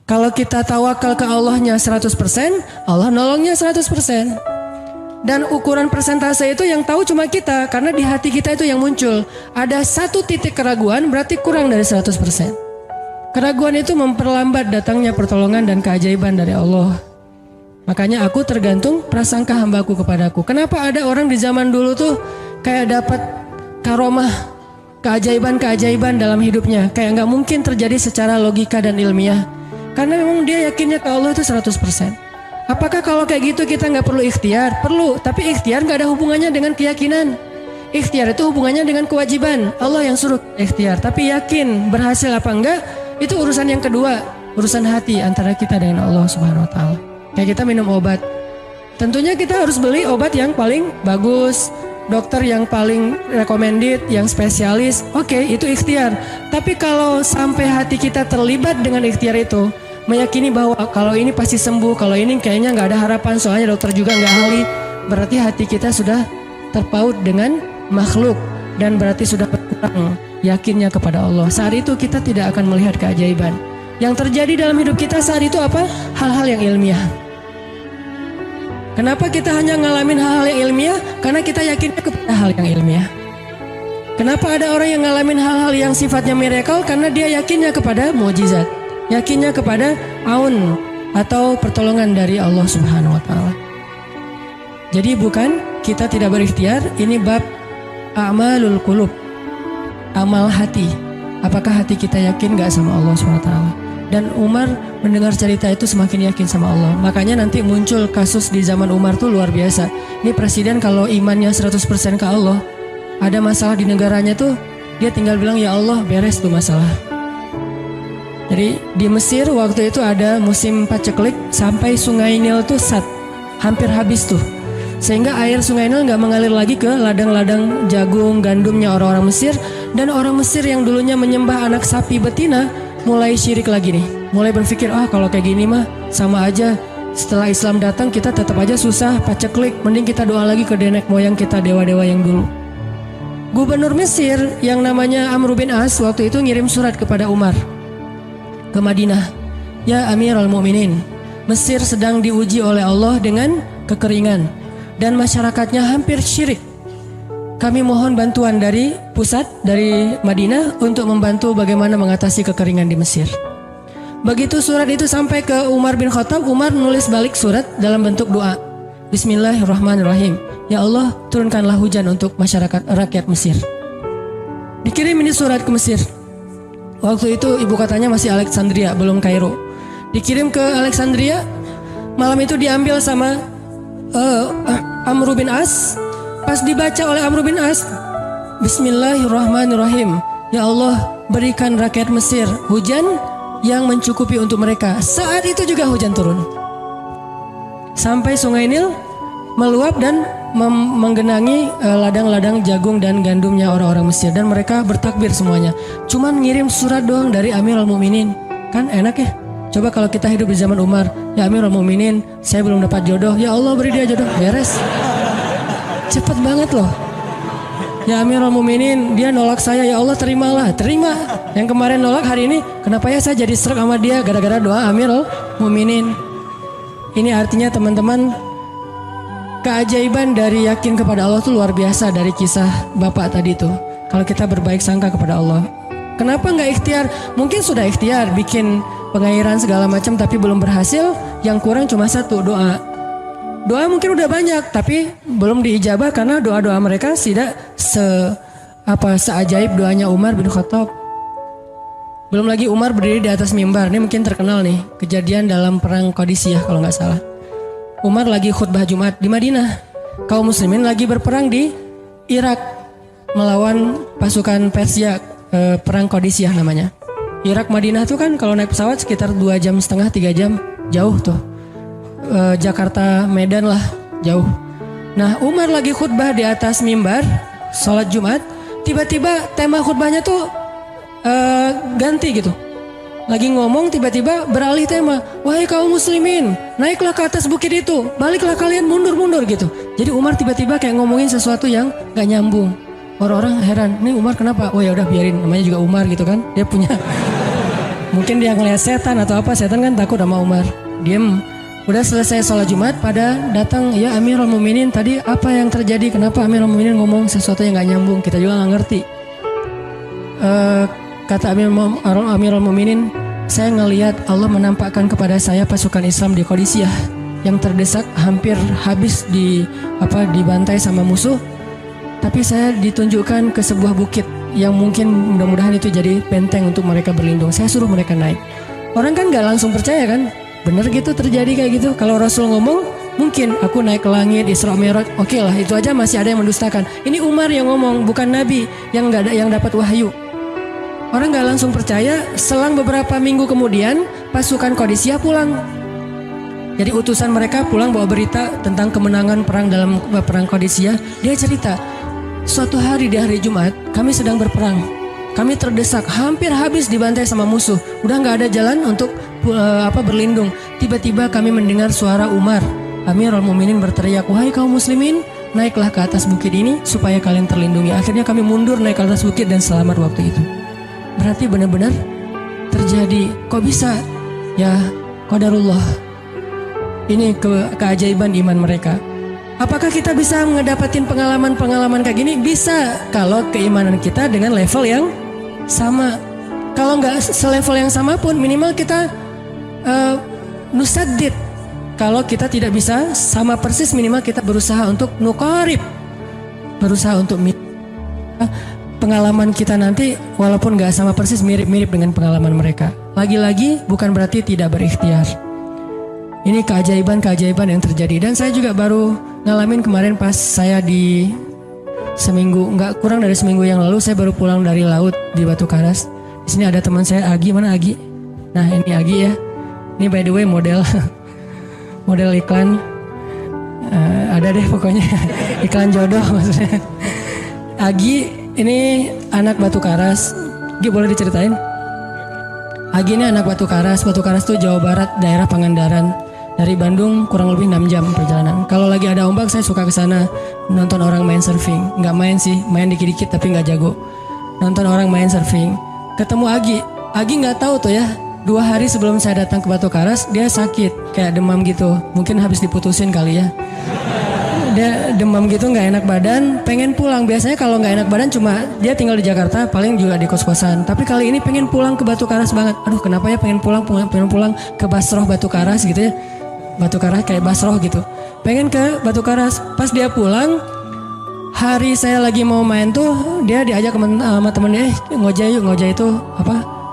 Kalau kita tawakal ke Allahnya 100%, Allah nolongnya 100%. Dan ukuran persentase itu yang tahu cuma kita, karena di hati kita itu yang muncul. Ada satu titik keraguan berarti kurang dari 100%. Keraguan itu memperlambat datangnya pertolongan dan keajaiban dari Allah. Makanya aku tergantung prasangka hambaku kepadaku. Kenapa ada orang di zaman dulu tuh kayak dapat karomah, keajaiban-keajaiban dalam hidupnya. Kayak nggak mungkin terjadi secara logika dan ilmiah. Karena memang dia yakinnya ke Allah itu 100%. Apakah kalau kayak gitu kita nggak perlu ikhtiar? Perlu, tapi ikhtiar nggak ada hubungannya dengan keyakinan. Ikhtiar itu hubungannya dengan kewajiban. Allah yang suruh ikhtiar, tapi yakin berhasil apa enggak, itu urusan yang kedua. Urusan hati antara kita dengan Allah Subhanahu Wa Taala. Kayak kita minum obat. Tentunya kita harus beli obat yang paling bagus, dokter yang paling recommended, yang spesialis. Oke, itu ikhtiar. Tapi kalau sampai hati kita terlibat dengan ikhtiar itu, meyakini bahwa kalau ini pasti sembuh, kalau ini kayaknya nggak ada harapan, soalnya dokter juga nggak ahli, berarti hati kita sudah terpaut dengan makhluk dan berarti sudah berkurang yakinnya kepada Allah. Saat itu kita tidak akan melihat keajaiban. Yang terjadi dalam hidup kita saat itu apa? Hal-hal yang ilmiah. Kenapa kita hanya ngalamin hal-hal yang ilmiah? Karena kita yakinnya kepada hal yang ilmiah. Kenapa ada orang yang ngalamin hal-hal yang sifatnya miracle? Karena dia yakinnya kepada mukjizat. Yakinnya kepada aun atau pertolongan dari Allah Subhanahu Wa Taala. Jadi bukan kita tidak berikhtiar, ini bab a'malul qulub, amal hati. Apakah hati kita yakin gak sama Allah Subhanahu Wa Taala? Dan Umar mendengar cerita itu semakin yakin sama Allah. Makanya nanti muncul kasus di zaman Umar tuh luar biasa. Ini presiden kalau imannya 100% ke Allah, ada masalah di negaranya tuh, dia tinggal bilang ya Allah beres tuh masalah. Jadi di Mesir waktu itu ada musim paceklik sampai sungai Nil tuh hampir habis tuh. Sehingga air sungai Nil nggak mengalir lagi ke ladang-ladang jagung, gandumnya orang-orang Mesir. Dan orang Mesir yang dulunya menyembah anak sapi betina mulai syirik lagi nih. Mulai berpikir, kalau kayak gini mah sama aja. Setelah Islam datang kita tetap aja susah, paceklik. Mending kita doa lagi ke nenek moyang kita, dewa-dewa yang dulu. Gubernur Mesir yang namanya Amr bin As waktu itu ngirim surat kepada Umar ke Madinah. Ya Amirul Mukminin, Mesir sedang diuji oleh Allah dengan kekeringan dan masyarakatnya hampir syirik. Kami mohon bantuan dari pusat, dari Madinah untuk membantu bagaimana mengatasi kekeringan di Mesir. Begitu surat itu sampai ke Umar bin Khattab, Umar nulis balik surat dalam bentuk doa. Bismillahirrahmanirrahim. Ya Allah, turunkanlah hujan untuk masyarakat rakyat Mesir. Dikirim ini surat ke Mesir. Waktu itu ibu kotanya masih Alexandria, belum Kairo. Dikirim ke Alexandria. Malam itu diambil sama Amr bin As. Pas dibaca oleh Amr bin As, Bismillahirrahmanirrahim. Ya Allah, berikan rakyat Mesir hujan yang mencukupi untuk mereka. Saat itu juga hujan turun. Sampai sungai Nil meluap dan menggenangi ladang-ladang jagung dan gandumnya orang-orang Mesir. Dan mereka bertakbir semuanya. Cuman ngirim surat doang dari Amirul Mukminin. Kan enak ya. Coba kalau kita hidup di zaman Umar. Ya Amirul Mukminin, saya belum dapat jodoh. Ya Allah beri dia jodoh. Beres. Cepet banget loh. Ya Amirul Mukminin, dia nolak saya. Ya Allah terimalah. Terima. Yang kemarin nolak, hari ini kenapa ya saya jadi serak sama dia? Gara-gara doa Amirul Mukminin. Ini artinya teman-teman, keajaiban dari yakin kepada Allah itu luar biasa dari kisah bapak tadi tuh. Kalau kita berbaik sangka kepada Allah. Kenapa nggak ikhtiar? Mungkin sudah ikhtiar bikin pengairan segala macam tapi belum berhasil. Yang kurang cuma satu, doa. Doa mungkin udah banyak tapi belum diijabah karena doa-doa mereka tidak seajaib doanya Umar bin Khattab. Belum lagi Umar berdiri di atas mimbar. Ini mungkin terkenal nih, kejadian dalam perang Qadisiyah kalau nggak salah. Umar lagi khutbah Jumat di Madinah. Kaum muslimin lagi berperang di Irak melawan pasukan Persia, perang Qadisiyah namanya. Irak Madinah tuh kan kalau naik pesawat sekitar 2,5 jam, 3 jam, jauh tuh. Jakarta Medan lah, jauh. Nah, Umar lagi khutbah di atas mimbar, sholat Jumat. Tiba-tiba tema khutbahnya tuh ganti gitu. Lagi ngomong tiba-tiba beralih tema. Wahai kaum muslimin, naiklah ke atas bukit itu, baliklah kalian mundur-mundur gitu. Jadi Umar tiba-tiba kayak ngomongin sesuatu yang gak nyambung. Orang-orang heran, nih Umar kenapa? Oh ya udah biarin, namanya juga Umar gitu kan. Dia punya Mungkin dia ngeliat setan atau apa, setan kan takut sama Umar. Diem. Udah selesai sholat Jumat, pada datang, ya Amirul Mukminin, tadi apa yang terjadi? Kenapa Amirul Mukminin ngomong sesuatu yang gak nyambung? Kita juga gak ngerti. Kata Amirul Mukminin, saya ngelihat Allah menampakkan kepada saya pasukan Islam di Qadisiyah yang terdesak, hampir habis dibantai sama musuh. Tapi saya ditunjukkan ke sebuah bukit yang mungkin mudah-mudahan itu jadi benteng untuk mereka berlindung. Saya suruh mereka naik. Orang kan gak langsung percaya kan? Bener gitu terjadi kayak gitu. Kalau Rasul ngomong, mungkin aku naik ke langit, Isra Mi'raj, oke lah, itu aja masih ada yang mendustakan. Ini Umar yang ngomong, bukan Nabi yang dapat wahyu. Orang nggak langsung percaya. Selang beberapa minggu kemudian, pasukan Qadisiyah pulang. Jadi utusan mereka pulang bawa berita tentang kemenangan perang dalam perang Qadisiyah. Dia cerita, suatu hari di hari Jumat, kami sedang berperang. Kami terdesak, hampir habis dibantai sama musuh. Udah nggak ada jalan untuk berlindung. Tiba-tiba kami mendengar suara Umar. Amirul Mukminin berteriak, wahai kaum muslimin, naiklah ke atas bukit ini supaya kalian terlindungi. Akhirnya kami mundur naik ke atas bukit dan selamat waktu itu. Berarti benar-benar terjadi. Kok bisa? Ya, qadarullah. Ini keajaiban iman mereka. Apakah kita bisa ngedapatin pengalaman-pengalaman kayak gini? Bisa, kalau keimanan kita dengan level yang sama. Kalau nggak selevel yang sama pun, minimal kita nusaddid. Kalau kita tidak bisa sama persis, minimal kita berusaha untuk nuqarib, berusaha untuk pengalaman kita nanti walaupun nggak sama persis, mirip-mirip dengan pengalaman mereka. Lagi-lagi bukan berarti tidak berikhtiar. Ini keajaiban-keajaiban yang terjadi. Dan saya juga baru ngalamin kemarin pas saya di nggak kurang dari seminggu yang lalu, saya baru pulang dari laut di Batu Karas. Di sini ada teman saya, Agi. Mana Agi? Nah, ini Agi ya. Ini by the way model iklan. Ada deh pokoknya iklan jodoh maksudnya. Agi ini anak Batu Karas. Agi boleh diceritain? Agi ini anak Batu Karas. Batu Karas tuh Jawa Barat, daerah Pangandaran. Dari Bandung kurang lebih 6 jam perjalanan. Kalau lagi ada ombak saya suka ke sana nonton orang main surfing. Nggak main sih, main dikit-dikit tapi nggak jago. Nonton orang main surfing. Ketemu Agi. Agi nggak tahu tuh ya. 2 hari sebelum saya datang ke Batu Karas, dia sakit, kayak demam gitu. Mungkin habis diputusin kali ya. Dia demam gitu, nggak enak badan, pengen pulang. Biasanya kalau nggak enak badan cuma dia tinggal di Jakarta, paling juga di kos-kosan. Tapi kali ini pengen pulang ke Batu Karas banget. Aduh, kenapa ya pengen pulang ke Basroh Batu Karas gitu ya. Batu Karas kayak Basroh gitu. Pengen ke Batu Karas. Pas dia pulang, hari saya lagi mau main tuh, dia diajak sama temennya, ngojay itu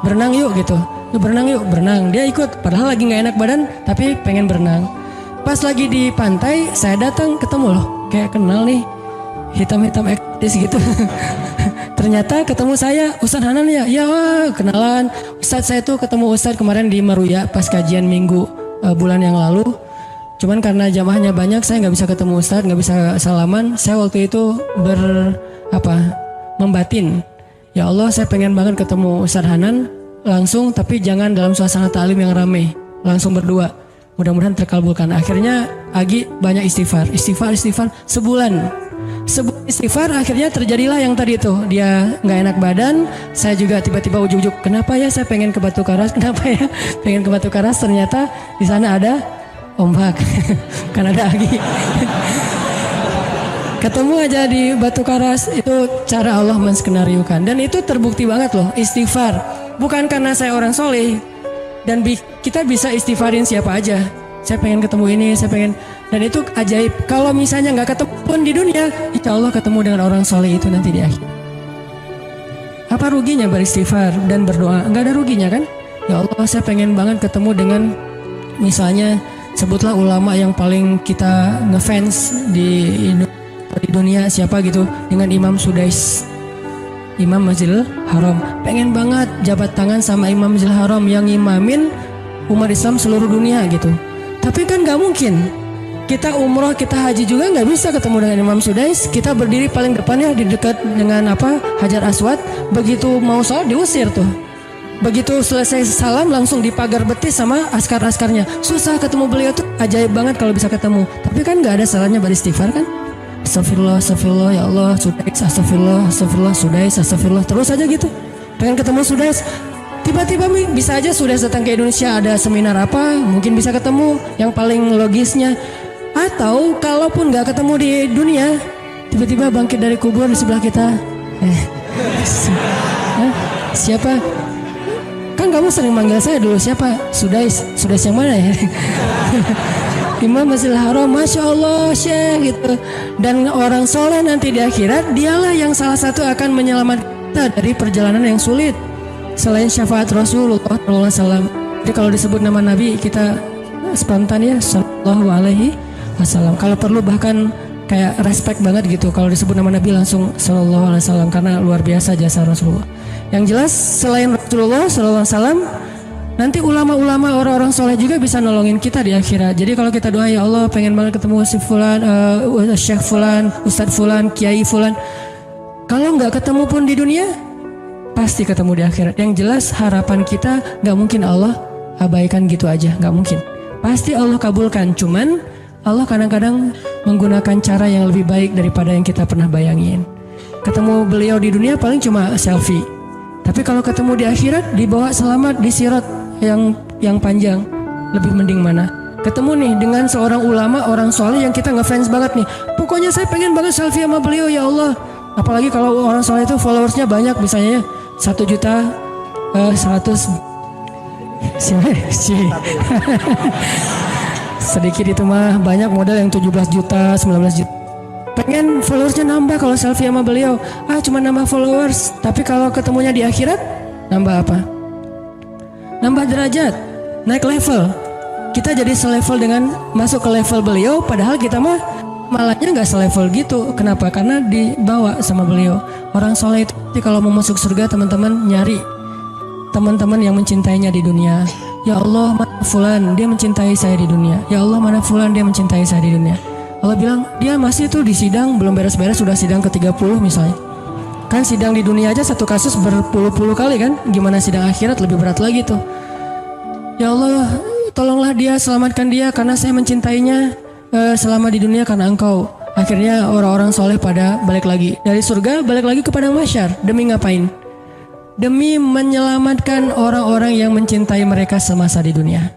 berenang yuk gitu. Berenang yuk, berenang. Dia ikut, padahal lagi nggak enak badan, tapi pengen berenang. Pas lagi di pantai, saya datang ketemu loh, kayak kenal nih, hitam-hitam ektis gitu. Ternyata ketemu saya, Ustadz Hanan ya, ya kenalan. Ustadz saya tuh ketemu Ustadz kemarin di Meruya pas kajian minggu bulan yang lalu. Cuman karena jamaahnya banyak, saya nggak bisa ketemu Ustadz, nggak bisa salaman. Saya waktu itu membatin, ya Allah saya pengen banget ketemu Ustadz Hanan langsung, tapi jangan dalam suasana ta'lim yang ramai, langsung berdua. Mudah-mudahan terkabulkan. Akhirnya Agi banyak istighfar sebulan istighfar. Akhirnya terjadilah yang tadi itu, dia nggak enak badan. Saya juga tiba-tiba ujuk-ujuk, kenapa ya saya pengen ke Batu Karas, kenapa ya pengen ke Batu Karas. Ternyata di sana ada ombak. Kan ada Agi. Ketemu aja di Batu Karas. Itu cara Allah menskenariokan, dan itu terbukti banget loh. Istighfar bukan karena saya orang soleh, dan kita bisa istighfarin siapa aja. Saya pengen ketemu ini, saya pengen, dan itu ajaib. Kalau misalnya nggak ketemu pun di dunia, insya Allah ketemu dengan orang soleh itu nanti di akhir. Apa ruginya beristighfar dan berdoa? Nggak ada ruginya kan? Ya Allah, saya pengen banget ketemu dengan, misalnya sebutlah ulama yang paling kita ngefans di dunia, siapa gitu, dengan Imam Sudais, Imam Masjidil Haram. Pengen banget jabat tangan sama Imam Masjidil Haram yang imamin umat Islam seluruh dunia gitu. Tapi kan gak mungkin. Kita umroh, kita haji juga gak bisa ketemu dengan Imam Sudais. Kita berdiri paling depannya di dekat dengan Hajar Aswad. Begitu mau sholat diusir tuh. Begitu selesai salam langsung dipagar betis sama askar-askarnya. Susah ketemu beliau tuh, ajaib banget kalau bisa ketemu. Tapi kan gak ada salahnya beristighfar kan? Astagfirullah, astagfirullah, ya Allah, Sudais, astagfirullah, astagfirullah, Sudais, astagfirullah. Terus aja gitu. Pengen ketemu Sudais. Tiba-tiba bisa aja sudah datang ke Indonesia, ada seminar apa, mungkin bisa ketemu yang paling logisnya. Atau kalaupun gak ketemu di dunia, tiba-tiba bangkit dari kubur di sebelah kita. Siapa? Kan kamu sering manggil saya dulu, siapa? Sudais yang mana ya? Imam Masjidil Haram, Masya Allah Syekh gitu. Dan orang soleh nanti di akhirat, dialah yang salah satu akan menyelamatkan kita dari perjalanan yang sulit selain syafaat Rasulullah SAW. Jadi kalau disebut nama Nabi kita spontan ya, Sallallahu Alaihi Wasallam. Kalau perlu bahkan kayak respect banget gitu kalau disebut nama Nabi langsung Sallallahu Alaihi Wasallam, karena luar biasa jasa Rasulullah. Yang jelas selain Rasulullah Sallallahu Alaihi Wasallam, nanti ulama-ulama orang-orang soleh juga bisa nolongin kita di akhirat. Jadi kalau kita doa, ya Allah pengen banget ketemu si Fulan, Syekh Fulan, Ustadz Fulan, Kiai Fulan. Kalau nggak ketemu pun di dunia, pasti ketemu di akhirat. Yang jelas harapan kita nggak mungkin Allah abaikan gitu aja, nggak mungkin. Pasti Allah kabulkan. Cuman Allah kadang-kadang menggunakan cara yang lebih baik daripada yang kita pernah bayangin. Ketemu beliau di dunia paling cuma selfie. Tapi kalau ketemu di akhirat, dibawa selamat di sirat yang panjang, lebih mending mana? Ketemu nih dengan seorang ulama, orang soleh yang kita ngefans banget nih. Pokoknya saya pengen banget selfie sama beliau, ya Allah. Apalagi kalau orang soleh itu followersnya banyak, misalnya 1.100.000 sedikit itu mah, banyak model yang 17 juta, 19 juta. Pengen followersnya nambah kalau selfie sama beliau. Cuma nambah followers. Tapi kalau ketemunya di akhirat, nambah apa? Nambah derajat, naik level. Kita jadi selevel dengan masuk ke level beliau, padahal kita mah malahnya nggak selevel gitu. Kenapa? Karena dibawa sama beliau. Orang soleh itu kalau mau masuk surga, teman-teman nyari teman-teman yang mencintainya di dunia. Ya Allah, mana Fulan, dia mencintai saya di dunia. Ya Allah, mana Fulan, dia mencintai saya di dunia. Allah bilang, dia masih tuh di sidang, belum beres-beres, sudah sidang ke-30 misalnya. Kan sidang di dunia aja satu kasus berpuluh-puluh kali kan. Gimana sidang akhirat, lebih berat lagi tuh. Ya Allah, tolonglah dia, selamatkan dia, karena saya mencintainya selama di dunia karena Engkau. Akhirnya orang-orang soleh pada balik lagi dari surga, balik lagi kepada mahsyar. Demi ngapain? Demi menyelamatkan orang-orang yang mencintai mereka semasa di dunia.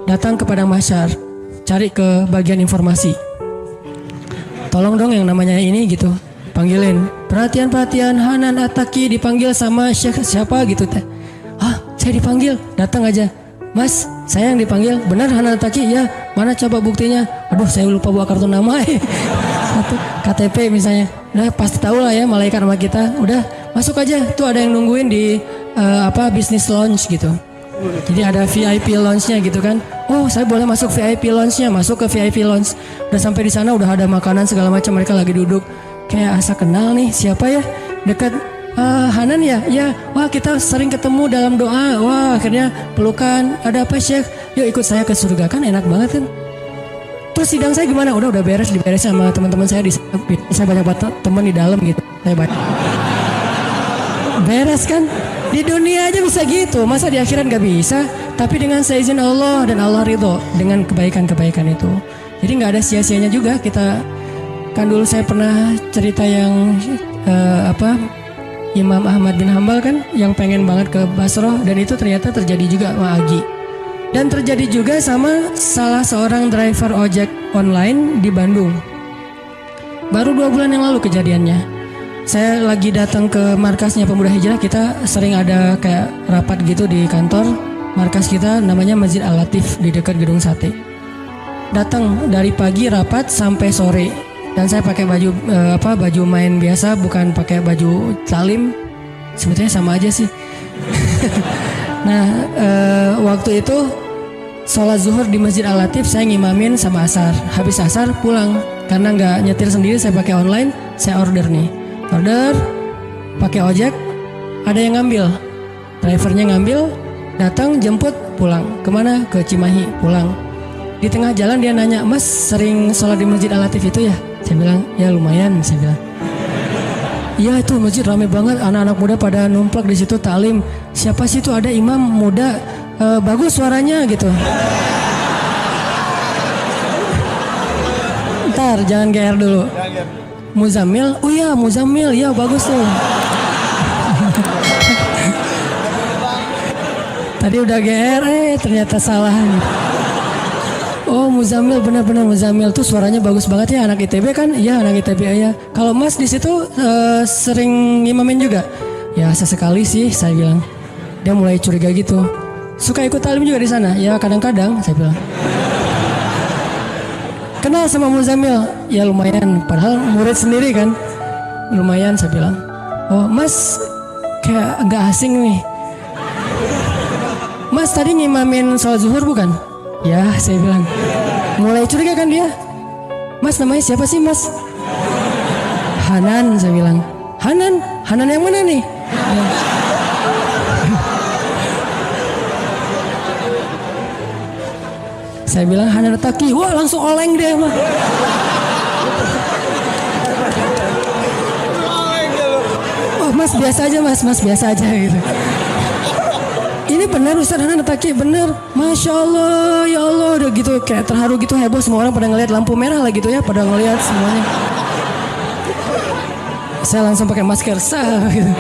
Datang kepada mahsyar, cari ke bagian informasi. Tolong dong yang namanya ini gitu, panggilin. Perhatian, Hanan Ataki dipanggil sama Syekh siapa gitu teh. Saya dipanggil, datang aja. Mas, saya yang dipanggil. Benar Hanan Ataki? Ya. Mana coba buktinya? Aduh, saya lupa bawa kartu nama. Satu KTP misalnya. Udah pasti tahu lah ya malaikat sama kita. Udah masuk aja. Tuh ada yang nungguin di business lounge gitu. Jadi ada VIP lounge-nya gitu kan. Oh, saya boleh masuk VIP lounge-nya. Masuk ke VIP lounge. Udah sampai di sana udah ada makanan segala macam, mereka lagi duduk. Kayak asa kenal nih, siapa ya? Dekat Hanan ya? Ya. Wah, kita sering ketemu dalam doa. Wah, akhirnya pelukan. Ada apa, Syekh? Yuk ikut saya ke surga, kan enak banget kan? Terus sidang saya gimana? Udah diberes sama teman-teman saya di sana. Saya banyak banget teman di dalam gitu. Saya banyak. Beres kan? Di dunia aja bisa gitu, masa di akhirat gak bisa? Tapi dengan seizin Allah dan Allah ridho dengan kebaikan-kebaikan itu. Jadi gak ada sia-sianya juga. Kita kan dulu saya pernah cerita yang Imam Ahmad bin Hambal kan yang pengen banget ke Basrah, dan itu ternyata terjadi juga sama Agi. Dan terjadi juga sama salah seorang driver ojek online di Bandung. Baru 2 bulan yang lalu kejadiannya. Saya lagi datang ke markasnya Pemuda Hijrah, kita sering ada kayak rapat gitu di kantor. Markas kita namanya Masjid Al-Latif di dekat Gedung Sate. Datang dari pagi rapat sampai sore. Dan saya pakai baju main biasa, bukan pakai baju talim. Sebetulnya sama aja sih. Nah, waktu itu sholat zuhur di Masjid Al-Latif saya ngimamin sama asar. Habis asar pulang, karena nggak nyetir sendiri, saya pakai online. Saya order pakai ojek. Ada yang ngambil, drivernya ngambil, datang jemput pulang. Kemana? Ke Cimahi, pulang. Di tengah jalan dia nanya, Mas sering sholat di Masjid Al-Latif itu ya? Saya bilang, ya lumayan. Saya bilang, iya itu masjid ramai banget, anak-anak muda pada numplak di situ taklim. Siapa sih itu? Ada imam muda, bagus suaranya gitu. Ntar jangan GR dulu. Muzammil, oh iya Muzammil, ya bagus tuh. Tadi udah GR, ternyata salah. Oh Muzamil, benar-benar Muzamil tuh suaranya bagus banget ya, anak ITB kan? Iya anak ITB ya. Kalau Mas di situ sering ngimamin juga? Ya sesekali sih saya bilang. Dia mulai curiga gitu. Suka ikut talim juga di sana? Ya kadang-kadang saya bilang. Kenal sama Muzamil? Ya lumayan, padahal murid sendiri kan. Lumayan saya bilang. Oh Mas kayak agak asing nih. Mas tadi ngimamin sholat zuhur bukan? Ya saya bilang. Mulai curiga kan dia. Mas namanya siapa sih Mas? Hanan saya bilang. Hanan? Hanan yang mana nih? Ya. Saya bilang Hanan Taki. Wah langsung oleng deh mah. Oh Mas biasa aja Mas biasa aja gitu. Ini benar Ustaz Hanan Taki, benar. Masya Allah, ya Allah, udah gitu kayak terharu gitu, heboh, semua orang pada ngelihat lampu merah lah gitu ya, pada ngelihat semuanya. Saya langsung pakai masker sah gitu.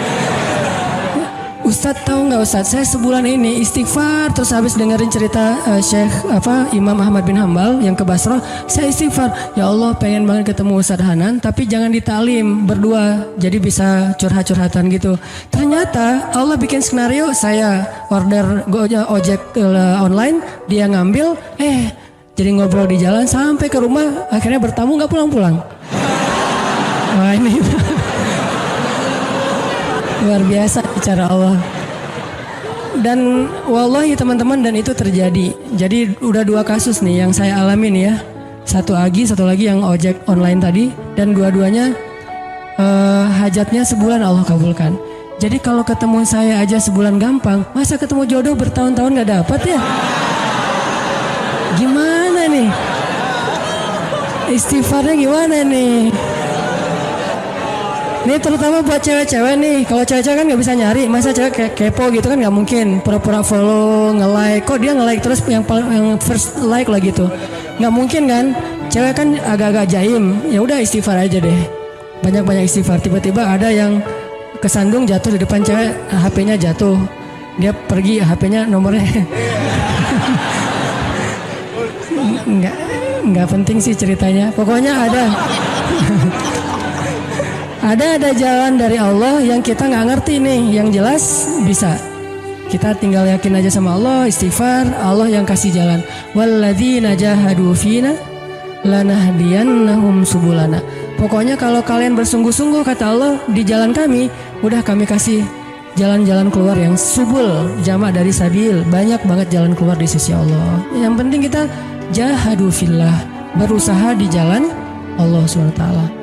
Ustadz tahu nggak Ustadz, saya sebulan ini istighfar terus habis dengerin cerita Syekh Imam Ahmad bin Hambal yang ke Basrah, saya istighfar, ya Allah pengen banget ketemu Ustadz Hanan tapi jangan ditalim berdua, jadi bisa curhat-curhatan gitu. Ternyata Allah bikin skenario, saya order ojek online, dia ngambil, jadi ngobrol di jalan sampai ke rumah, akhirnya bertamu nggak pulang-pulang. Wah ini luar biasa bicara Allah. Dan wallahi teman-teman, dan itu terjadi. Jadi udah 2 kasus nih yang saya alamin ya. Satu Agi, satu lagi yang ojek online tadi. Dan dua-duanya hajatnya sebulan Allah kabulkan. Jadi kalau ketemu saya aja sebulan gampang, masa ketemu jodoh bertahun-tahun gak dapat ya? Gimana nih? Istighfarnya gimana nih? Ini terutama buat cewek-cewek nih. Kalau cewek-cewek kan nggak bisa nyari. Masa cewek kayak kepo gitu kan nggak mungkin. Pura-pura follow, nge-like. Kok dia nge-like terus yang first like lah gitu. Nggak mungkin kan. Cewek kan agak-agak jaim. Ya udah istighfar aja deh. Banyak-banyak istighfar. Tiba-tiba ada yang kesandung jatuh di depan cewek. HP-nya jatuh. Dia pergi, HP-nya nomornya. Nggak penting sih ceritanya. Pokoknya ada. Ada jalan dari Allah yang kita nggak ngerti nih, yang jelas bisa. Kita tinggal yakin aja sama Allah, istighfar, Allah yang kasih jalan. Walladzina jahadu fina lanahdiyannahum subulana. Pokoknya kalau kalian bersungguh-sungguh kata Allah di jalan kami, udah kami kasih jalan-jalan keluar yang subul, jamak dari sabil, banyak banget jalan keluar di sisi Allah. Yang penting kita jahadu fillah, berusaha di jalan Allah SWT.